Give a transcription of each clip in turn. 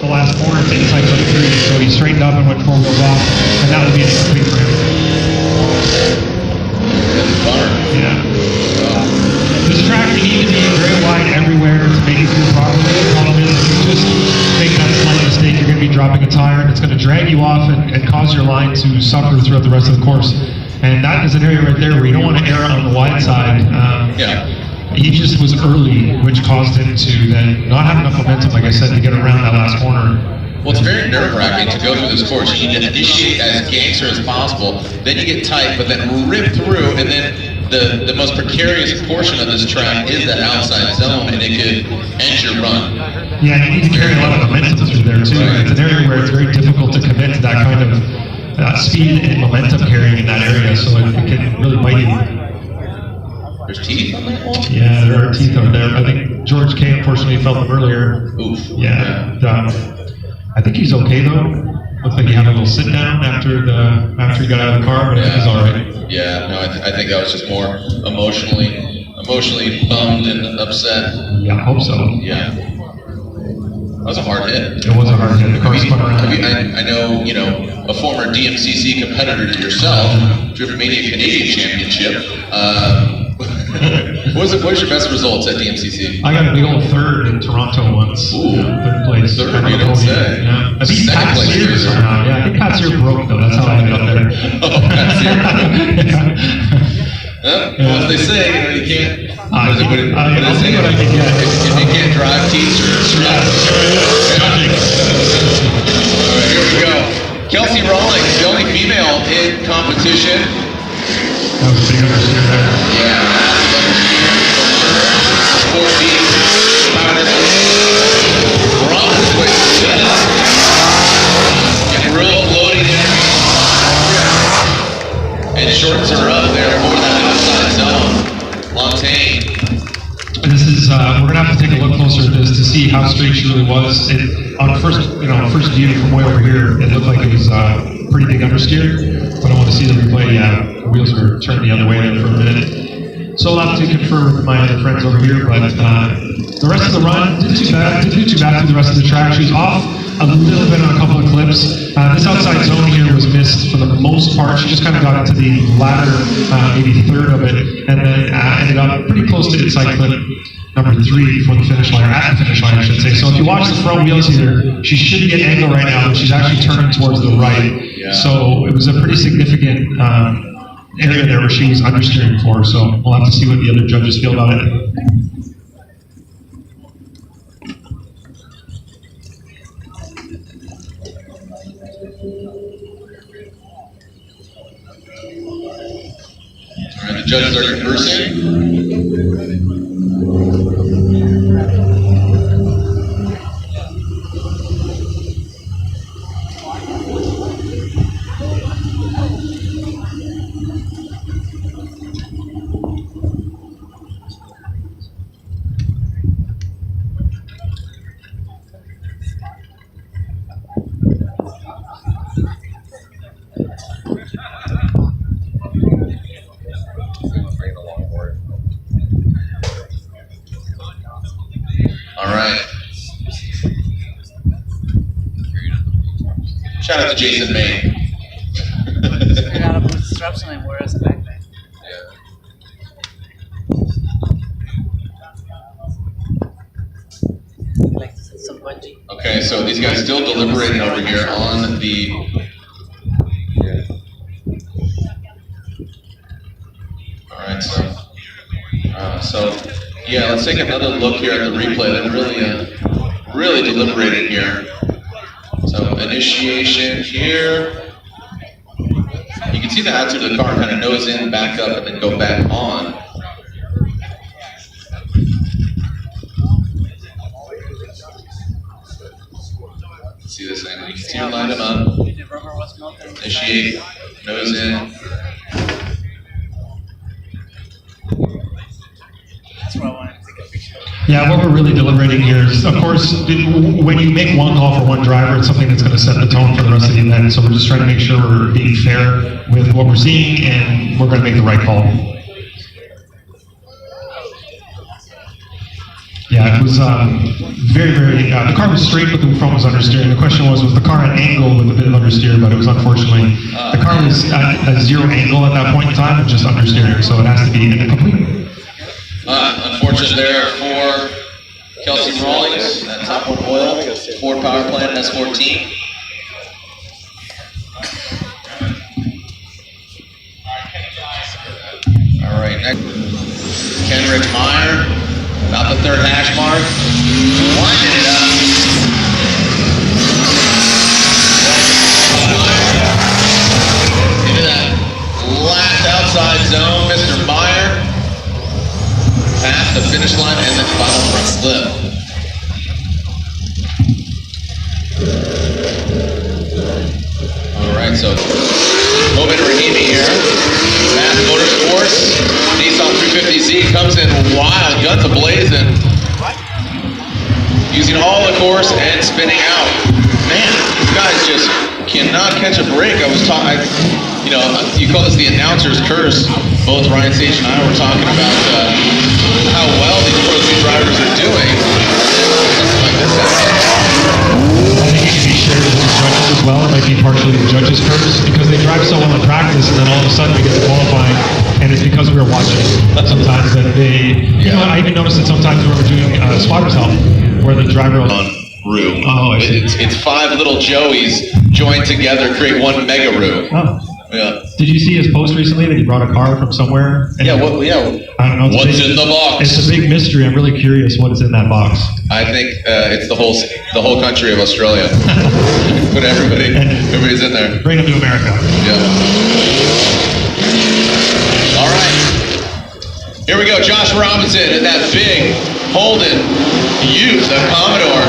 the last corner to inside turn 3, so he straightened up and went 4 wheels off, and that would be incomplete for him. That's a bummer. Yeah. This track, you need to be very wide everywhere to make it through properly. The problem is, if you just make that slight mistake, you're going to be dropping a tire, and it's going to drag you off and cause your line to suffer throughout the rest of the course. And that is an area right there where you don't want to err on the wide side. He just was early, which caused him to then not have enough momentum, like I said, to get around that last corner. Well, it's very nerve-wracking to go through this course. You need to initiate as gangster as possible, then you get tight, but then rip through, and then the most precarious portion of this track is that outside zone, and it could end your run. Yeah, you need to carry a lot of momentum through there, too. Right. It's an area where it's very difficult to commit to that kind of speed and momentum carrying in that area, so it can really bite you. There's teeth on that wall? Yeah, there are teeth out there. I think George K. unfortunately felt them earlier. Oof. Yeah. I think he's okay though. Looks like he had a little sit down after he got out of the car, but I think he's all right. Yeah. No, I think that was just more emotionally bummed and upset. Yeah, I hope so. Yeah. That was a hard hit. It was a hard hit. The car spun around. I know, a former DMCC competitor to yourself, Drift Mania Canadian Championship. What was your best results at DMCC? I got a big old 3rd in Toronto once. Ooh. Yeah, 3rd place. 3rd, you don't say. Yeah. I beat Pat Sears. Yeah, I think Pat Sears broke though. That's how I ended up there. Oh, Pat Sears. Well, as they say, you can't. I'll see what I can get. If you can't drive, teach or Yeah. All right, here we go. Kelsey Rawlings, the only female in competition. That was a big understeer there. Yeah. 4 feet. Real floating there. And shorts are up there for that outside zone. Lantaine. This is, we're gonna have to take a look closer at this to see how straight she really was. On first view from way over here, it looked like it was pretty big understeer, but I want to see the replay. Yeah, the wheels were turned the other way there for a minute. So I'll have to confer with my other friends over here, but the rest of the run didn't do too bad through the rest of the track. She was off a little bit on a couple of clips. This outside zone here was missed for the most part. She just kind of got into the latter, maybe 3rd of it, and then ended up pretty close to inside clip number 3 before the finish line, or at the finish line, I should say. So if you watch the front wheels here, she should be at angle right now, but she's actually turning towards the right. Yeah. So it was a pretty significant area there where she was understeering for. So we'll have to see what the other judges feel about it. All right, the judges are conversing. All right. Shout out to Jason May. Figured out how to put straps on anymore as a backpack. Like some bungee. Okay, so these guys still deliberating over here on the. All right, so yeah, let's take another look here at the replay. They're really deliberating here. So initiation here. You can see the outside of the car kind of nose in, back up, and then go back on. See this thing? You can see them line them up. Initiate, nose in. That's what I wanted to take a picture of. Yeah, what we're really deliberating here is, of course, when you make one call for one driver, it's something that's going to set the tone for the rest of the event. So we're just trying to make sure we're being fair with what we're seeing, and we're going to make the right call. Yeah, it was very, very. The car was straight, but the front was understeer. The question was the car at angle with a bit of understeer? But it was unfortunately the car was at a zero angle at that point in time, and just understeer. So it has to be incomplete. Unfortunate there for Kelsey Rawlings, that Top One Oil Ford Power Plant S14. All right, next, Kenrick Meyer, about the third hash mark, winding it up. Into that last outside zone, Mr. Meyer, past the finish line and the final front slip. All right, so Mohamed Rahimi here. Mass Motorsports, Nissan 350Z comes in wild, guns a-blazing. Using all the course and spinning out. Man, these guys just cannot catch a break. I was talking, you call this the announcer's curse. Both Ryan Sage and I were talking about how well these Pro 2 drivers are doing. Something like this happens. I think it can be shared with the judges as well. It might be partially the judges' curse because they drive so well in practice, and then all of a sudden we get to qualifying, and it's because we were watching sometimes that they. I even noticed that sometimes when we're doing spotter's help, where the driver will. Room. Oh, I see. It's 5 little Joeys joined together, create one mega room. Oh. Yeah. Did you see his post recently that he brought a car from somewhere? Yeah. I don't know. What's in the box? It's a big mystery. I'm really curious what is in that box. I think it's the whole country of Australia. Put everybody's in there. Bring him to America. Yeah. All right. Here we go. Josh Robinson in that big Holden Ute, the Commodore.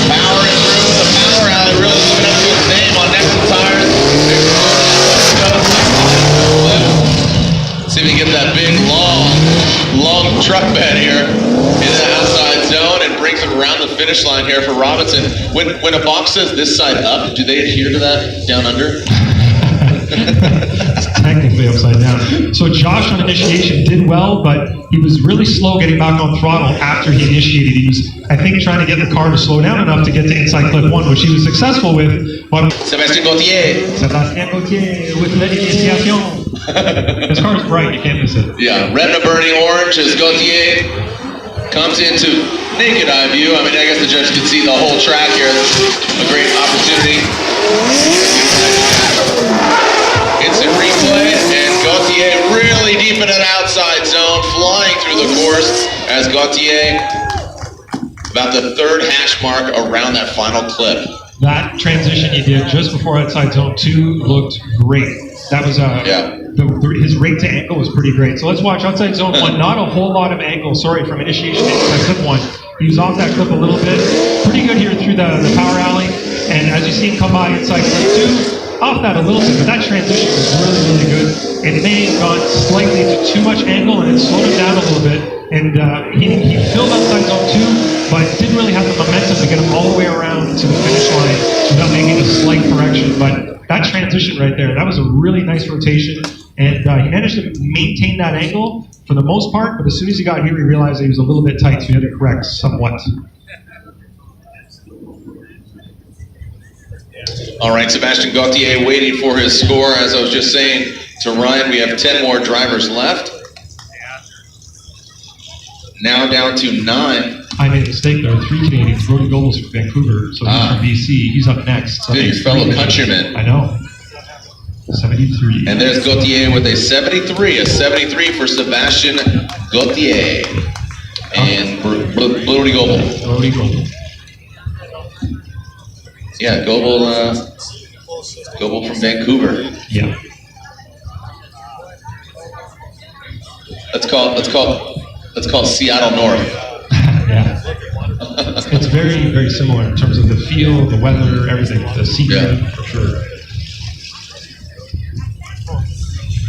Powering through the power alley, really living up to its name on Nexen tires. See if we can get that big, long truck bed here into the outside zone and brings him around the finish line here for Robinson. When a box says this side up, do they adhere to that down under? It's technically upside down. So Josh on initiation did well, but he was really slow getting back on throttle after he initiated. He was, I think, trying to get the car to slow down enough to get to inside clip 1, which he was successful with. But Sébastien Gauthier. Sébastien Gauthier with l'initiation. His car is bright, you can't miss it. Yeah, retina burning orange as Gauthier comes into naked eye view. I mean, I guess the judge can see the whole track here. A great opportunity. Instant replay, and Gauthier really deep in an outside zone, flying through the course as Gauthier about the third hash mark around that final clip. That transition he did just before outside zone 2 looked great. That was his rate to angle was pretty great. So let's watch outside zone 1. Not a whole lot of angle. Sorry, from initiation inside clip 1. He was off that clip a little bit. Pretty good here through the power alley. And as you see him come by inside clip 2. Off that a little bit, but that transition was really, really good. It may have gone slightly to too much angle, and it slowed him down a little bit. And he filled outside zone 2, but didn't really have the momentum to get him all the way around to the finish line without making a slight correction. But that transition right there, that was a really nice rotation, and he managed to maintain that angle for the most part. But as soon as he got here, he realized he was a little bit tight, so he had to correct somewhat. All right, Sébastien Gauthier waiting for his score. As I was just saying to Ryan, we have 10 more drivers left. Now down to 9. I made a mistake. There are 3 Canadians. Brody Goebel's from Vancouver, so he's from BC. He's up next. Your fellow countryman. I know. 73. And there's Gauthier with a 73. A 73 for Sébastien Gauthier. And Brody Goebel. Brody Goebel. Yeah, Goebel from Vancouver. Yeah. Let's call Seattle North. Yeah. It's very, very similar in terms of the feel, the weather, everything. The scenery, for sure.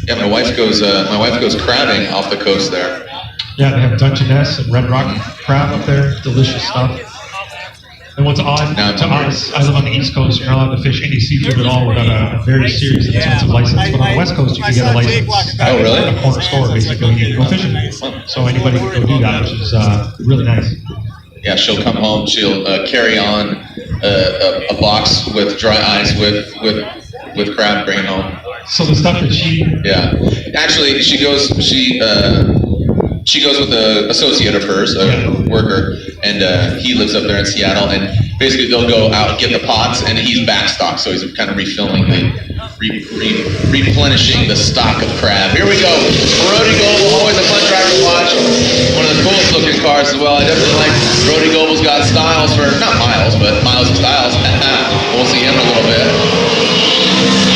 Yeah, my wife goes crabbing off the coast there. Yeah, they have Dungeness and Red Rock crab up there. Delicious stuff. And what's odd Now I'm to hungry. us, I live on the East Coast, you're not allowed to fish any seafood at all without a very serious and expensive license. But on the West Coast, you can get a license. Oh, really? At a corner store, basically, you can go fishing. So anybody can go do that, which is really nice. Yeah, she'll come home. She'll carry on a box with dry ice with crab, bring it home. So the stuff that she, Yeah, actually, she goes with an associate of hers, a worker, and he lives up there in Seattle. And basically, they'll go out and get the pots, and he's backstock, so he's kind of replenishing the stock of crab. Here we go, Brody Goebel, always a fun driver to watch. One of the coolest looking cars as well. I definitely like Brody Goebel's got styles for not miles, but miles of styles. We'll see him in a little bit.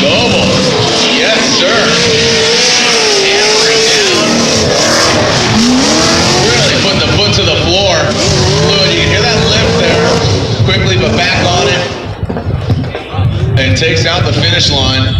Goebel, yes sir. Hammering down. Really putting the foot to the floor. Fluid, you can hear that lift there. Quickly, but back on it. And takes out the finish line.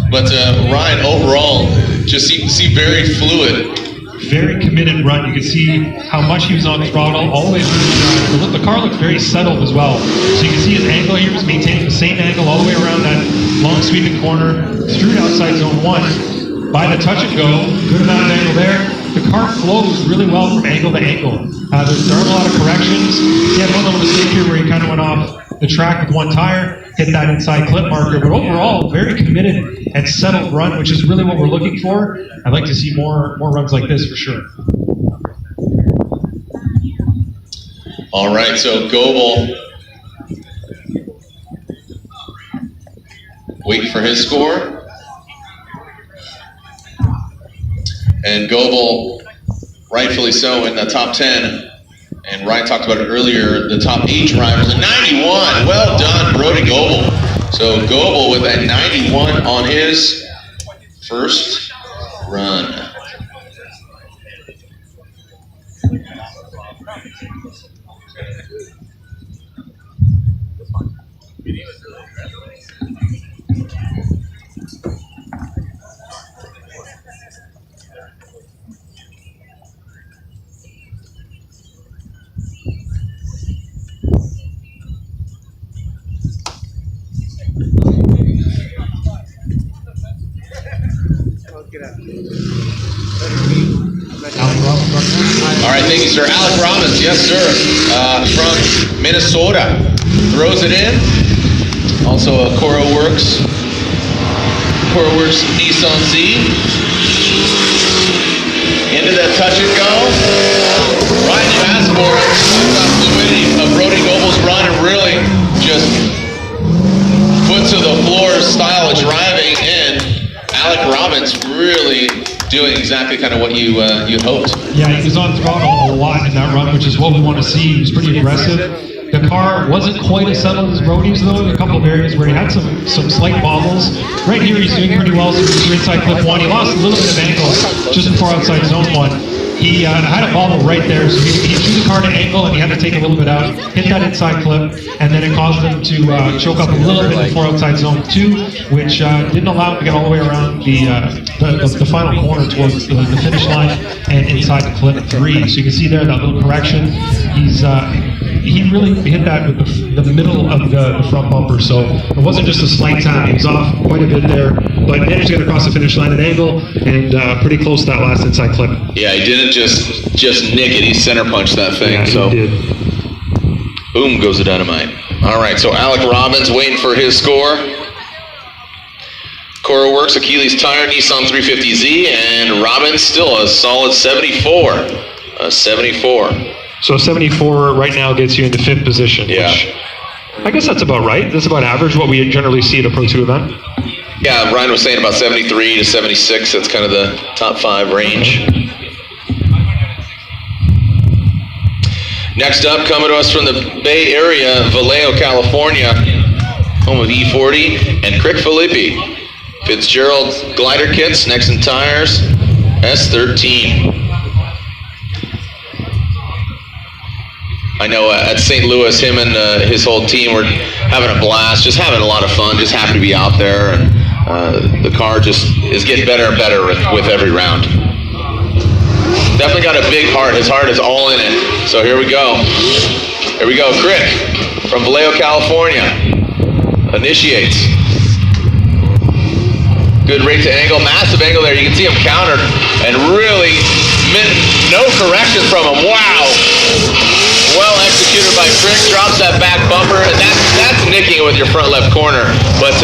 But Ryan, overall, just see very fluid. very committed run. You can see how much he was on throttle all the way through. The car looked very settled as well. So you can see his angle here was maintaining the same angle all the way around that long sweeping corner through to outside zone 1. By the touch and go, good amount of angle there. The car flows really well from angle to angle. There aren't a lot of corrections. He had one little mistake here where he kind of went off the track with one tire, hit that inside clip marker, but overall, very committed and settled run, which is really what we're looking for. I'd like to see more runs like this for sure. All right, so Goebel waiting for his score. And Goebel, rightfully so, in the top 10. And Ryan talked about it earlier, the top 8 drivers, a 91. Well done, Brody Goebel. So Goebel with a 91 on his first run. All right, thank you, sir. Alec Robbins, yes, sir, from Minnesota, throws it in. Also a CoroWorks Nissan Z. Into that touch and go. Ryan, you asked for it. Got fluidity of Brody Goebel's run and really just foot to the floor style of driving, and Alec Robbins really doing exactly kind of what you hoped. Yeah, he was on throttle a lot in that run, which is what we want to see. He was pretty aggressive. The car wasn't quite as settled as Brody's though, in a couple of areas where he had some slight bobbles. Right here he's doing pretty well, so through inside clip 1. He lost a little bit of angle just before outside zone 1. He had a bobble right there, so he threw the car to angle and he had to take a little bit out, hit that inside clip, and then it caused him to choke up a little bit before outside zone 2, which didn't allow him to get all the way around the final corner towards the finish line and inside clip 3. So you can see there that little correction. He really hit that with the middle of the front bumper, so it wasn't just a slight tap. He was off quite a bit there, but managed to get across the finish line at angle and pretty close to that last inside clip. Yeah, he didn't just nick it. He center punched that thing. Yeah, so he did. Boom goes the dynamite. All right, so Alec Robbins waiting for his score. CoroWorks, Achilles Tire, Nissan 350Z, and Robbins still a solid 74. A 74. So 74 right now gets you into 5th position. Yeah. Which I guess that's about right. That's about average, what we generally see at a Pro 2 event. Yeah, Ryan was saying about 73 to 76. That's kind of the top 5 range. Okay. Next up, coming to us from the Bay Area, Vallejo, California, home of E40 and Crick Filippi. Fitzgerald glider kits, Nexen tires, S13. I know at St. Louis, him and his whole team were having a blast, just having a lot of fun, just happy to be out there, and the car just is getting better and better with every round. Definitely got a big heart. His heart is all in it. So here we go. Here we go, Crick. from Vallejo, California, initiates. Good rate to angle, massive angle there. You can see him countered and really no correction from him. Wow. Well executed by Crick, drops that back bumper, and that's nicking it with your front left corner. But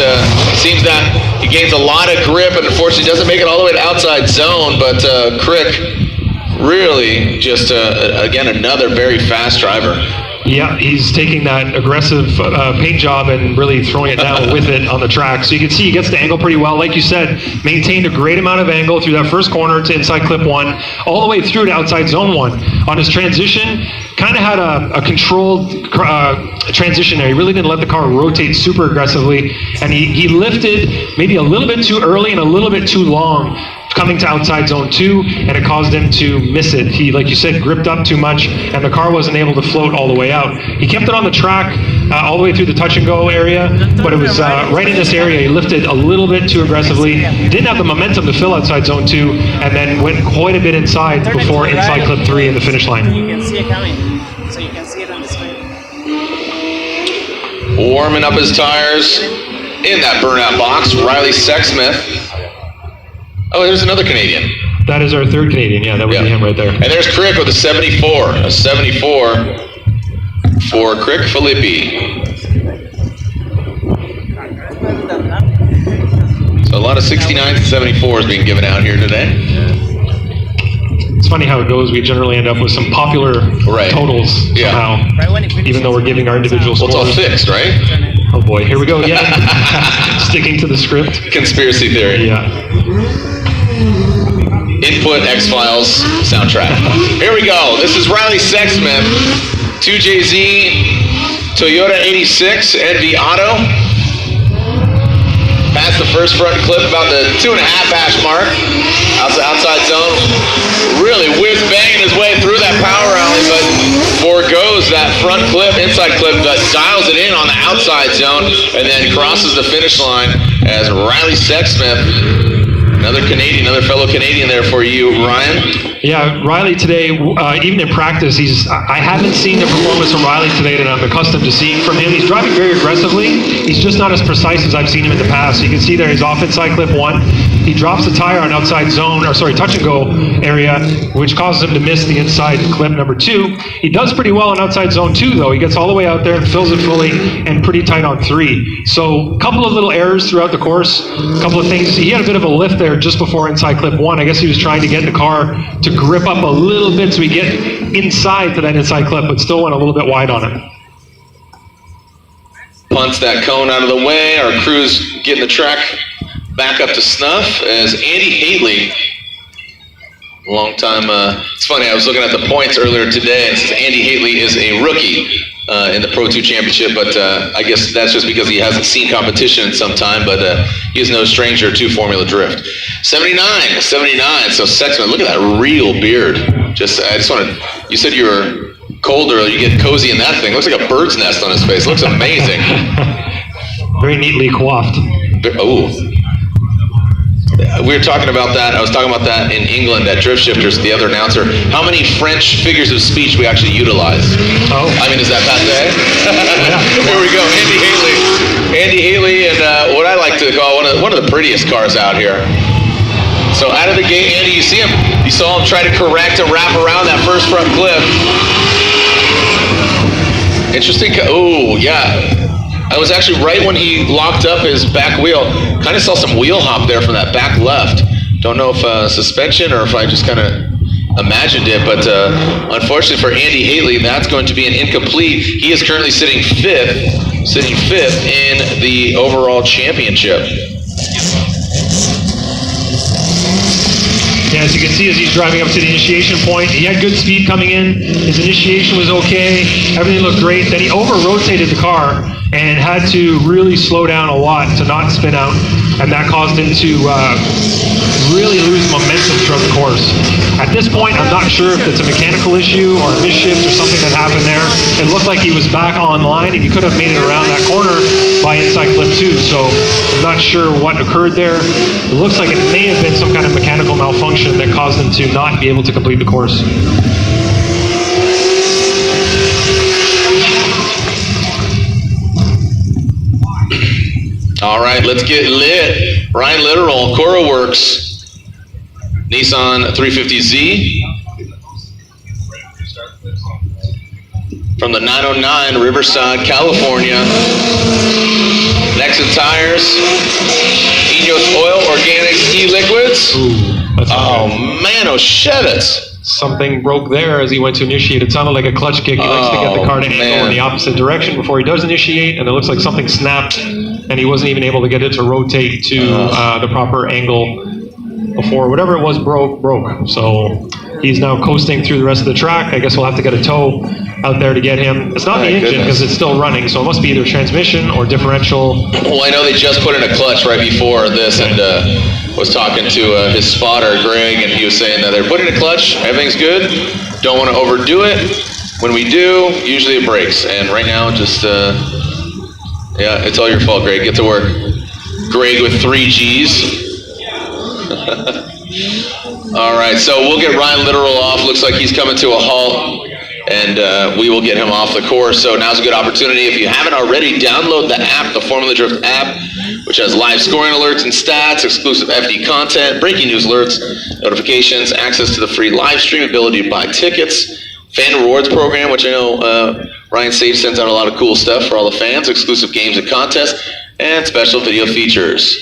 seems that he gains a lot of grip and unfortunately doesn't make it all the way to outside zone, but Crick really just, again, another very fast driver. Yeah, he's taking that aggressive paint job and really throwing it down with it on the track. So you can see he gets the angle pretty well. Like you said, maintained a great amount of angle through that first corner to inside clip 1, all the way through to outside zone 1. On his transition, kind of had a controlled transition there. He really didn't let the car rotate super aggressively, and he lifted maybe a little bit too early and a little bit too long coming to outside zone 2, and it caused him to miss it. He, like you said, gripped up too much, and the car wasn't able to float all the way out. He kept it on the track all the way through the touch and go area, but it was right in this area. He lifted a little bit too aggressively, didn't have the momentum to fill outside zone 2, and then went quite a bit inside before inside clip 3 in the finish line. You can see it coming, so you can see it on the screen. Warming up his tires in that burnout box, Riley Sexsmith. Oh, there's another Canadian. That is our third Canadian. Yeah, that would be him right there. And there's Crick with a 74. A 74 for Crick Filippi. So a lot of 69s and 74s being given out here today. It's funny how it goes. We generally end up with some popular totals somehow, even though we're giving our individual scores. Well, it's all fixed, right? Oh boy, here we go again. Sticking to the script. Conspiracy theory. Yeah. Input X-Files soundtrack. Here we go. This is Riley Sexsmith, 2JZ, Toyota 86, NV Auto. Past the first front clip, about the 2.5 hash mark. Outside zone. Really whiz banging his way through that power alley, but forgoes that front clip, inside clip, but dials it in on the outside zone, and then crosses the finish line as Riley Sexsmith. Another Canadian, another fellow Canadian there for you, Ryan. Yeah, Riley today, even in practice, I haven't seen the performance from Riley today that I'm accustomed to seeing from him. He's driving very aggressively. He's just not as precise as I've seen him in the past. You can see there he's off inside clip 1. He drops the tire on outside zone, or sorry, touch and go area, which causes him to miss the inside clip number 2. He does pretty well on outside zone 2, though. He gets all the way out there and fills it fully and pretty tight on 3. So a couple of little errors throughout the course, a couple of things. He had a bit of a lift there just before inside clip 1. I guess he was trying to get the car to grip up a little bit so we get inside to that inside clip, but still went a little bit wide on it. Punts that cone out of the way. Our crew's getting the track back up to snuff as Andy Haley, long time, it's funny, I was looking at the points earlier today, and it says Andy Haley is a rookie in the Pro 2 Championship, but I guess that's just because he hasn't seen competition in some time, but he is no stranger to Formula Drift. 79, so Sexsmith, look at that real beard. I just wanted, you said you were cold earlier, you get cozy in that thing. Looks like a bird's nest on his face, looks amazing. Very neatly coiffed. Oh. We were talking about that. I was talking about that in England at Drift Shifters, the other announcer. How many French figures of speech we actually utilize? Oh. I mean, is that passe? Here we go. Andy Haley, and what I like to call one of the prettiest cars out here. So out of the gate, Andy, you saw him try to correct and wrap around that first front clip. Interesting. Oh, yeah. I was actually right when he locked up his back wheel. Kind of saw some wheel hop there from that back left. Don't know if suspension or if I just kind of imagined it, but unfortunately for Andy Haley, that's going to be an incomplete. He is currently sitting fifth in the overall championship. Yeah, as you can see, as he's driving up to the initiation point, he had good speed coming in. His initiation was okay. Everything looked great. Then he over-rotated the car and had to really slow down a lot to not spin out, and that caused him to really lose momentum throughout the course. At this point, I'm not sure if it's a mechanical issue or a misshift or something that happened there. It looked like he was back online, and he could have made it around that corner by inside clip 2, so I'm not sure what occurred there. It looks like it may have been some kind of mechanical malfunction that caused him to not be able to complete the course. All right, let's get lit. Ryan Literal, Cora Works, Nissan 350Z. From the 909 Riverside, California. Nexon Tires, Enos Oil, Organics, E-Liquids. Ooh, that's Oh not good. man, Oshevitz. Something broke there as he went to initiate. It sounded like a clutch kick. He likes to get the car to angle man. in the opposite direction before he does initiate, and it looks like something snapped, and he wasn't even able to get it to rotate to the proper angle before whatever it was broke. So he's now coasting through the rest of the track. I guess we'll have to get a tow out there to get him. It's not My the engine goodness. because it's still running, so it must be either transmission or differential. Well, I know they just put in a clutch right before this, and was talking to his spotter, Greg, and he was saying that they're putting a clutch, everything's good, don't want to overdo it. When we do, usually it breaks, and right now, just, yeah, it's all your fault, Greg. Get to work. Greg with 3 G's. All right, so we'll get Ryan Literal off. Looks like he's coming to a halt, and we will get him off the course. So now's a good opportunity. If you haven't already, download the app, the Formula Drift app, which has live scoring alerts and stats, exclusive FD content, breaking news alerts, notifications, access to the free live stream, ability to buy tickets, fan rewards program, which I know Ryan Sage sends out a lot of cool stuff for all the fans, exclusive games and contests, and special video features.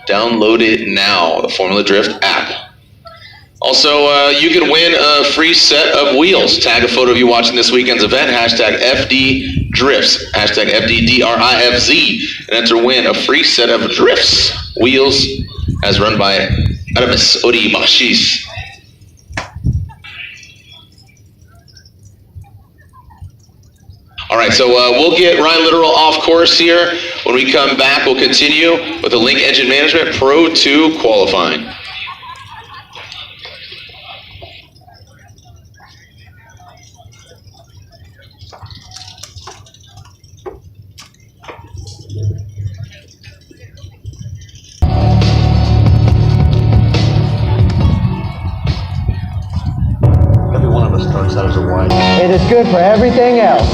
Download it now, the Formula Drift app. Also, you can win a free set of wheels. Tag a photo of you watching this weekend's event, hashtag FD Drifts, hashtag FDDRIFZ, and enter to win a free set of Drifts wheels as run by Aramis Oribashis. All right, so we'll get Ryan Literal off course here. When we come back, we'll continue with the Link Engine Management Pro 2 qualifying. Every one of us starts out as a wide. It is good for everything else.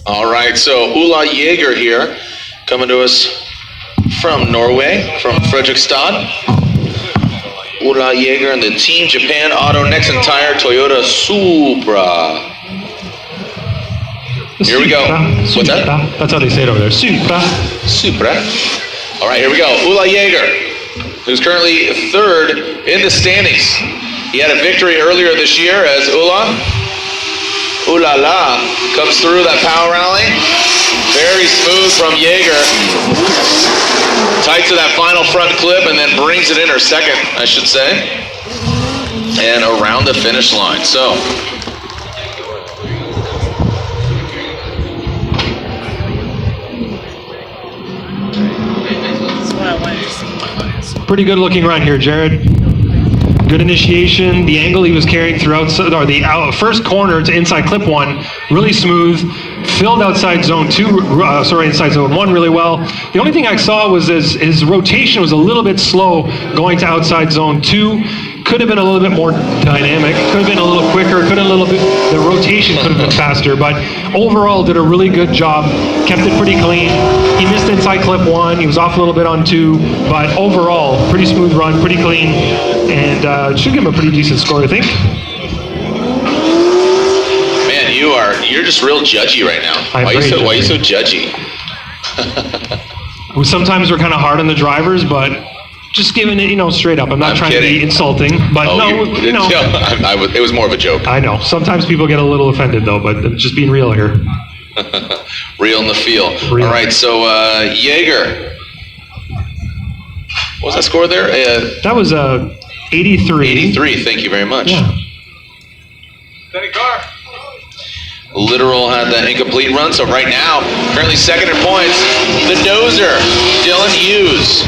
All right, so Ulla Jaeger here, coming to us from Norway, from Fredrikstad. Ulla Jaeger and the Team Japan Auto Nexon Tire Toyota Supra. Here we go. What's that? That's how they say it over there. Supra. Supra. All right, here we go. Ulla Jaeger, who's currently 3rd in the standings. He had a victory earlier this year as Ooh La La comes through that power rally. Very smooth from Jaeger. Tight to that final front clip and then brings it in, or second, I should say. And around the finish line. So, That's what I wanted to see. Pretty good looking run here, Jared. Good initiation. The angle he was carrying throughout, or the first corner to inside clip 1, really smooth. Filled outside zone 2, inside zone 1 really well. The only thing I saw was his rotation was a little bit slow going to outside zone 2. Could have been a little bit more dynamic. Could have been a little quicker. Could have a little bit. The rotation could have been faster. But overall, did a really good job. Kept it pretty clean. He missed inside clip 1. He was off a little bit on 2. But overall, pretty smooth run, pretty clean, and should give him a pretty decent score, I think. man, you're just real judgy right now. I'm Why very are you so judgy? Sometimes we're kind of hard on the drivers, but just giving it, straight up. I'm not I'm trying to kidding. be insulting, but it was more of a joke. I know. Sometimes people get a little offended, though, but just being real here. Real in the feel. Real. All right, so Jaeger. What was that score there? That was 83. 83, thank you very much. Yeah. Literal had that incomplete run, so right now, currently second in points, the dozer, Dylan Hughes.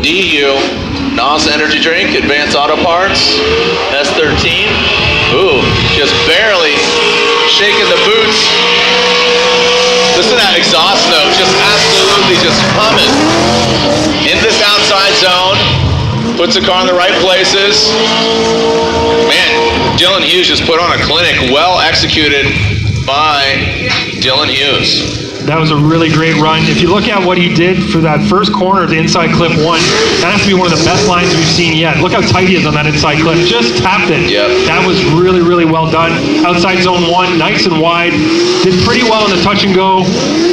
DU, NOS Energy Drink, Advanced Auto Parts, S13. Ooh, just barely shaking the boots. Listen to that exhaust note, just absolutely just humming. In this outside zone, puts the car in the right places. Man, Dylan Hughes just put on a clinic, well executed by Dylan Hughes. That was a really great run. If you look at what he did for that first corner to inside clip 1, that has to be one of the best lines we've seen yet. Look how tight he is on that inside clip. Just tapped it. Yep. That was really, really well done. Outside zone 1, nice and wide. Did pretty well in the touch and go.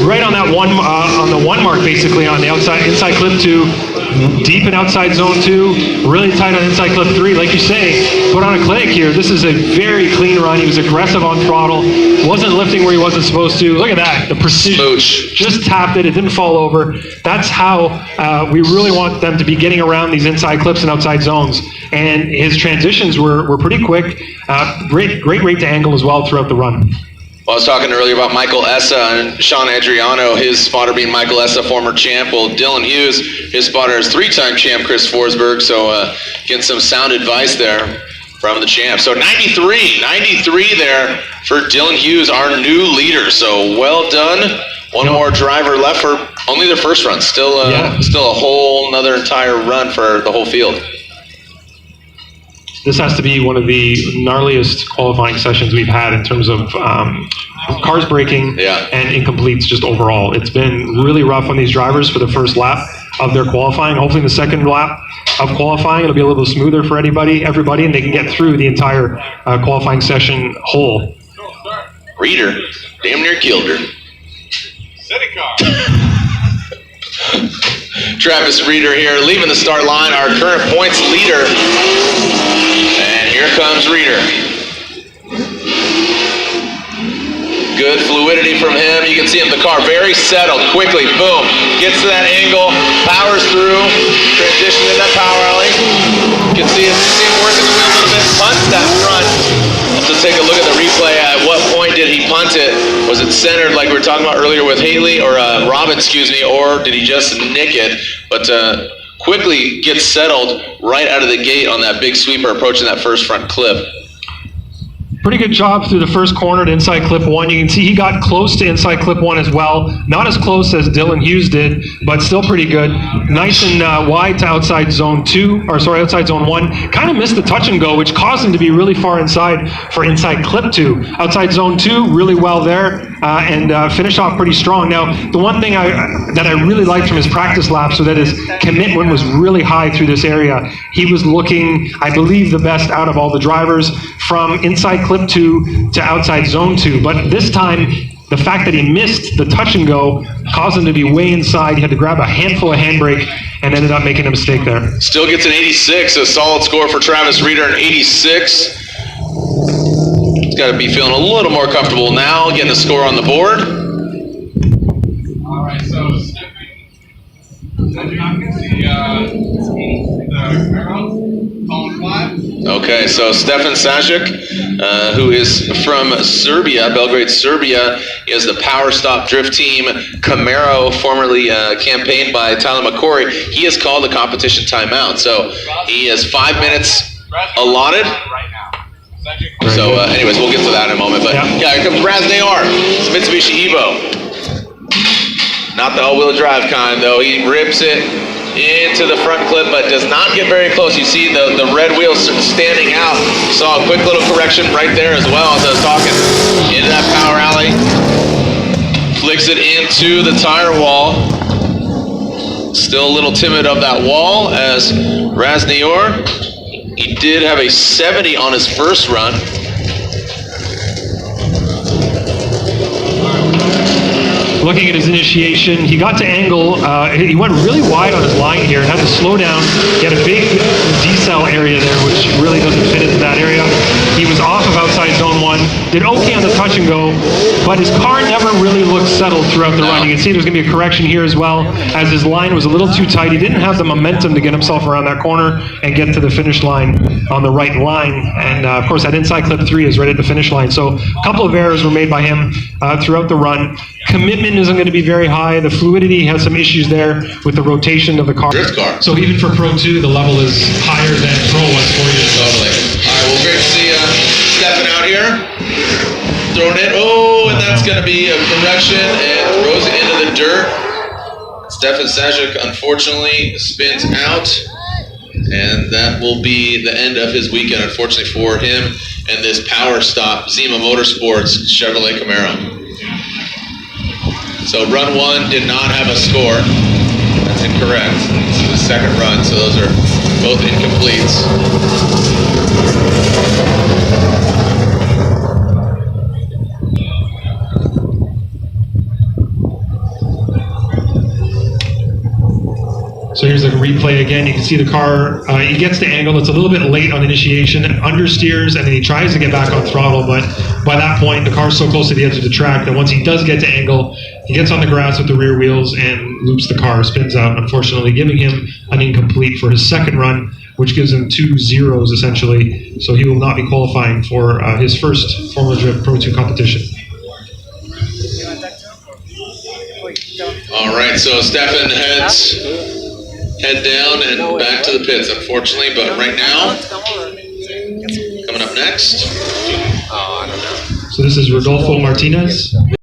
Right on that one, on the 1 mark basically on the inside clip 2. Deep in outside zone 2, really tight on inside clip 3. Like you say, put on a clinic here. This is a very clean run. He was aggressive on throttle, wasn't lifting where he wasn't supposed to. Look at that, the precision. Smooch. Just tapped it, it didn't fall over. That's how we really want them to be getting around these inside clips and outside zones. And his transitions were pretty quick. Great rate to angle as well throughout the run. Well, I was talking earlier about Michael Essa and Sean Adriano, his spotter being Michael Essa, former champ. Well, Dylan Hughes, his spotter is 3-time champ Chris Forsberg, so getting some sound advice there from the champ. So 93 there for Dylan Hughes, our new leader. So well done. One more driver left for only their first run. Still a whole another entire run for the whole field. This has to be one of the gnarliest qualifying sessions we've had in terms of cars braking and incompletes just overall. It's been really rough on these drivers for the first lap of their qualifying. Hopefully in the second lap of qualifying it'll be a little smoother for everybody, and they can get through the entire qualifying session whole. Reader, damn near killed her. Travis Reeder here, leaving the start line, our current points leader. And here comes Reeder. Good fluidity from him. You can see him, the car very settled, quickly, boom. Gets to that angle, powers through, transition in that power alley. You can see him working the wheel a little bit, punts that front. Let's take a look at the replay. At what point did he punt it? Was it centered like we were talking about earlier with Haley, or Robin, or did he just nick it? But quickly gets settled right out of the gate on that big sweeper approaching that first front clip. Pretty good job through the first corner to inside clip 1. You can see he got close to inside clip 1 as well. Not as close as Dylan Hughes did, but still pretty good. Nice and wide to outside zone 2, or sorry, outside zone 1. Kind of missed the touch and go, which caused him to be really far inside for inside clip 2. Outside zone 2, really well there, and finish off pretty strong. Now, the one thing that I really liked from his practice laps was that his commitment was really high through this area. He was looking, I believe, the best out of all the drivers from inside clip 2 to outside zone 2. But this time, the fact that he missed the touch and go caused him to be way inside. He had to grab a handful of handbrake and ended up making a mistake there. Still gets an 86, a solid score for Travis Reeder, an 86. He's got to be feeling a little more comfortable now, getting a score on the board. All right, so Stefan, you can see the Camaro, column 5. Okay, so Stefan Sajic, who is from Serbia, Belgrade, Serbia. He has the Power Stop Drift Team Camaro, formerly campaigned by Tyler McCory. He has called the competition timeout, so he has 5 minutes allotted. So anyways, we'll get to that in a moment. But yeah, here comes Raz Nayor. It's Mitsubishi Evo. Not the all-wheel drive kind, though. He rips it into the front clip, but does not get very close. You see the red wheels standing out. Saw a quick little correction right there as well as I was talking. Into that power alley. Flicks it into the tire wall. Still a little timid of that wall as Raz Nayor. He did have a 70 on his first run. Looking at his initiation, he got to angle, he went really wide on his line here and had to slow down. He had a big decel area there, which really doesn't fit into that area. He was off of outside zone 1, did okay on the touch and go, but his car never really looked settled throughout the run. You can see there's going to be a correction here as well, as his line was a little too tight. He didn't have the momentum to get himself around that corner and get to the finish line on the right line. And of course, that inside clip 3 is right at the finish line. So a couple of errors were made by him throughout the run. Commitment isn't going to be very high. The fluidity has some issues there with the rotation of the car. Drift car. So even for Pro 2, the level is higher than Pro was 4 years ago. Totally. All right, well, great to see Stefan out here. Throwing it. Oh, and that's going to be a correction and throws it into the dirt. Stefan Sajic, unfortunately, spins out. And that will be the end of his weekend, unfortunately for him. and this Power Stop Zima Motorsports Chevrolet Camaro. So run 1 did not have a score. That's incorrect. This is the second run, so those are both incompletes. So here's the replay again. You can see the car, he gets the angle. It's a little bit late on initiation, understeers, and then he tries to get back on throttle, but by that point, the car's so close to the edge of the track that once he does get to angle, he gets on the grass with the rear wheels and loops the car, spins out, unfortunately, giving him an incomplete for his second run, which gives him 2 zeros, essentially. So he will not be qualifying for his first Formula Drift Pro 2 competition. All right, so Stefan head down and back to the pits, unfortunately, but right now, coming up next. So this is Rodolfo Martinez.